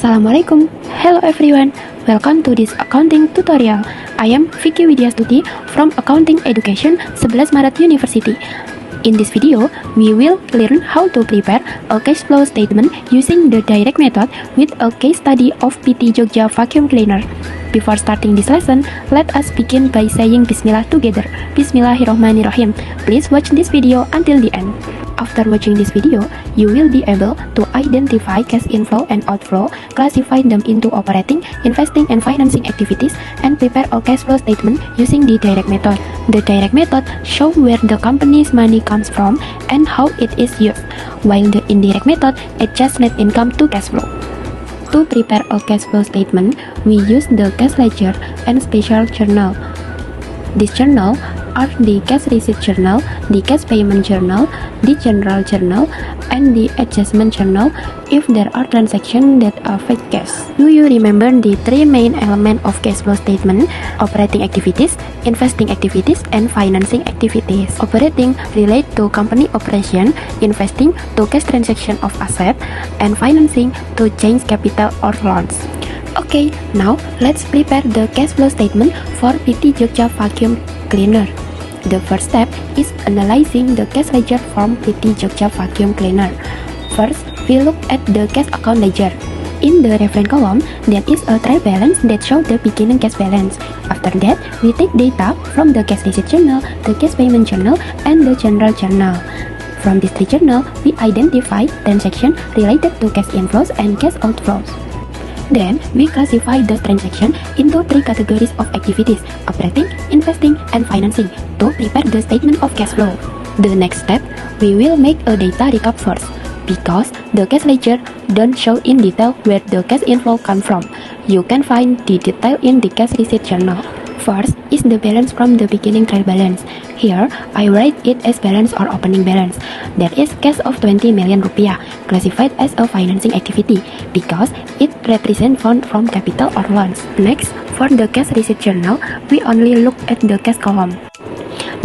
Assalamualaikum. Hello everyone. Welcome to this accounting tutorial. I am Vicky Widyastuti from Accounting Education 11 Maret University. In this video, we will learn how to prepare a cash flow statement using the direct method with a case study of PT Jogja vacuum cleaner. Before starting this lesson, let us begin by saying Bismillah together. Bismillahirrahmanirrahim. Please watch this video until the end. After watching this video, you will be able to identify cash inflow and outflow, classify them into operating, investing, and financing activities, and prepare a cash flow statement using the direct method. The direct method shows where the company's money comes from and how it is used, while the indirect method adjusts net income to cash flow. To prepare a cash flow statement, we use the cash ledger and special journal. These journals are the cash receipt journal, the cash payment journal, the general journal, and the adjustment journal if there are transactions that affect cash. Do you remember the three main elements of cash flow statement? Operating activities, investing activities, and financing activities. Operating relate to company operation, investing to cash transaction of asset, and financing to change capital or loans. Okay, now let's prepare the cash flow statement for PT Jogja vacuum cleaner. The first step is analyzing the cash ledger from PT Jogja vacuum cleaner. First, we look at the cash account ledger. In the reference column, there is a trial balance that shows the beginning cash balance. After that, we take data from the cash receipt journal, the cash payment journal, and the general journal. From these three journals, we identify transactions related to cash inflows and cash outflows. Then, we classify the transaction into three categories of activities: operating, investing, and financing, to prepare the statement of cash flow. The next step, we will make a data recap first, because the cash ledger don't show in detail where the cash inflow comes from. You can find the detail in the cash receipt journal. First is the balance from the beginning trial balance. Here, I write it as balance or opening balance. That is cash of 20 million rupiah, classified as a financing activity because it represents fund from capital or loans. Next, for the cash receipt journal, we only look at the cash column.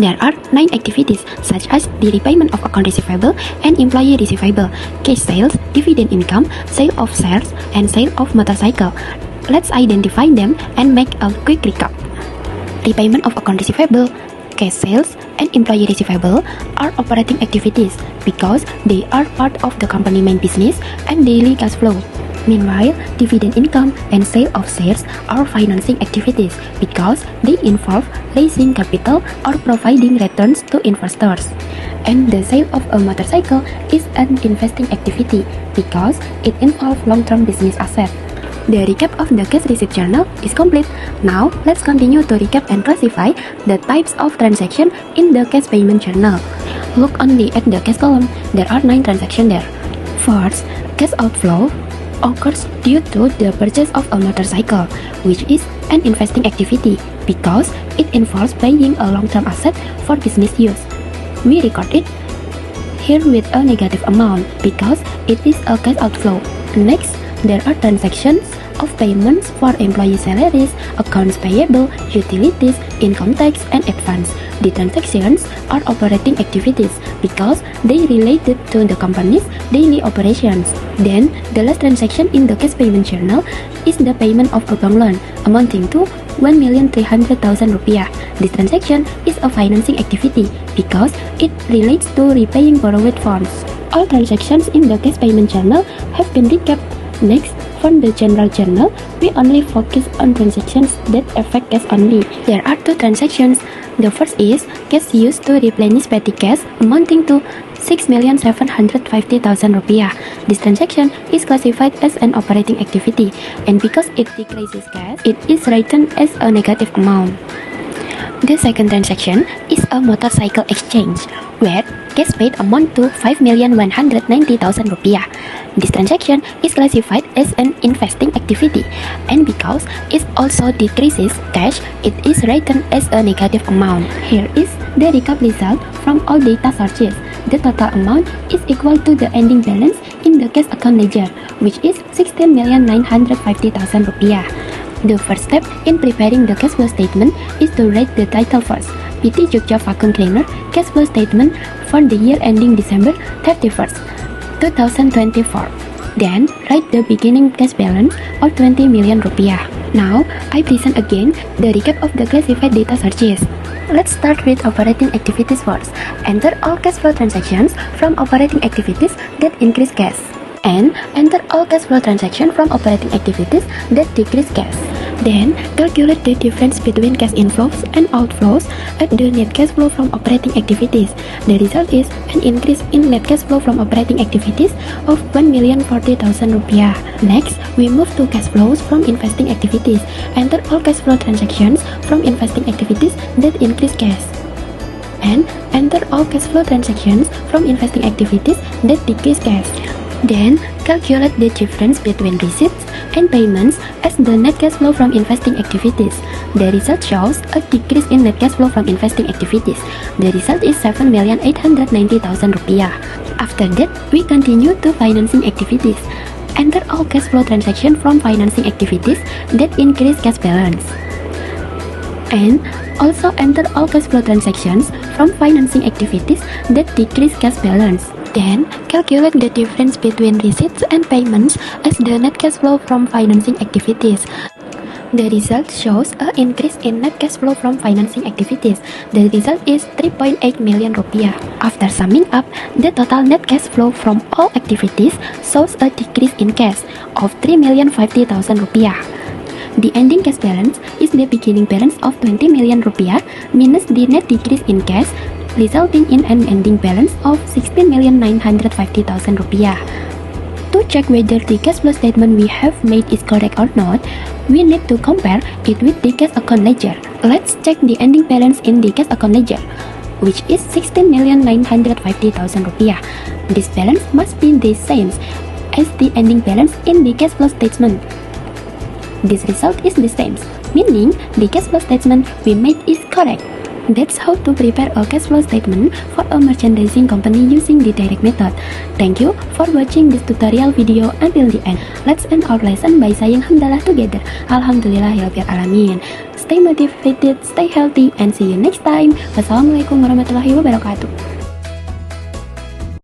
There are 9 activities such as the repayment of account receivable and employee receivable, cash sales, dividend income, sale of shares, and sale of motorcycle. Let's identify them and make a quick recap. Repayment of account receivable, cash sales, and employee receivable are operating activities because they are part of the company main business and daily cash flow. Meanwhile, dividend income and sale of shares are financing activities because they involve raising capital or providing returns to investors. And the sale of a motorcycle is an investing activity because it involves long-term business asset. The recap of the cash receipt journal is complete. Now, let's continue to recap and classify the types of transaction in the cash payment journal. Look only at the cash column. There are 9 transactions there. First, cash outflow occurs due to the purchase of a motorcycle, which is an investing activity because it involves buying a long-term asset for business use. We record it here with a negative amount because it is a cash outflow. Next, there are transactions of payments for employee salaries, accounts payable, utilities, income tax, and advance. The transactions are operating activities because they related to the company's daily operations. Then, the last transaction in the cash payment journal is the payment of a bank loan amounting to 1,300,000 rupiah. This transaction is a financing activity because it relates to repaying borrowed funds. All transactions in the cash payment journal have been recapped. Next, from the general journal, we only focus on transactions that affect cash only. There are 2 transactions. The first is cash used to replenish petty cash amounting to 6,750,000 rupiah. This transaction is classified as an operating activity, and because it decreases cash, it is written as a negative amount. The second transaction is a motorcycle exchange, where cash paid amount to 5,190,000 rupiah. This transaction is classified as an investing activity, and because it also decreases cash, it is written as a negative amount. Here is the recap result from all data sources. The total amount is equal to the ending balance in the cash account ledger, which is 16,950,000 rupiah. The first step in preparing the cash flow statement is to write the title first. PT Jogja Vacuum Cleaner Cash Flow Statement for the year ending December 31st, 2024. Then, write the beginning cash balance of 20 million rupiah. Now, I present again the recap of the classified data searches. Let's start with operating activities first. Enter all cash flow transactions from operating activities that increase cash. And enter all cash flow transactions from operating activities that decrease cash. Then, calculate the difference between cash inflows and outflows at the net cash flow from operating activities. The result is an increase in net cash flow from operating activities of 1,040,000 rupiah. Next, we move to cash flows from investing activities. Enter all cash flow transactions from investing activities that increase cash. And enter all cash flow transactions from investing activities that decrease cash. Then, calculate the difference between receipts and payments as the net cash flow from investing activities. The result shows a decrease in net cash flow from investing activities. The result is 7,890,000 rupiah. After that, we continue to financing activities. Enter all cash flow transactions from financing activities that increase cash balance. And also enter all cash flow transactions from financing activities that decrease cash balance. Then, calculate the difference between receipts and payments as the net cash flow from financing activities. The result shows an increase in net cash flow from financing activities. The result is 3.8 million rupiah. After summing up, the total net cash flow from all activities shows a decrease in cash of 3,050,000 rupiah. The ending cash balance is the beginning balance of 20 million rupiah minus the net decrease in cash, resulting in an ending balance of 16,950,000 rupiah. To check whether the cash flow statement we have made is correct or not, we need to compare it with the cash account ledger. Let's check the ending balance in the cash account ledger, which is 16,950,000 rupiah. This balance must be the same as the ending balance in the cash flow statement. This result is the same, meaning the cash flow statement we made is correct. That's how to prepare a cash flow statement for a merchandising company using the direct method. Thank you for watching this tutorial video until the end. Let's end our lesson by saying hamdalah together. Alhamdulillahirabbil alamin. Stay motivated, stay healthy, and see you next time. Wassalamualaikum warahmatullahi wabarakatuh.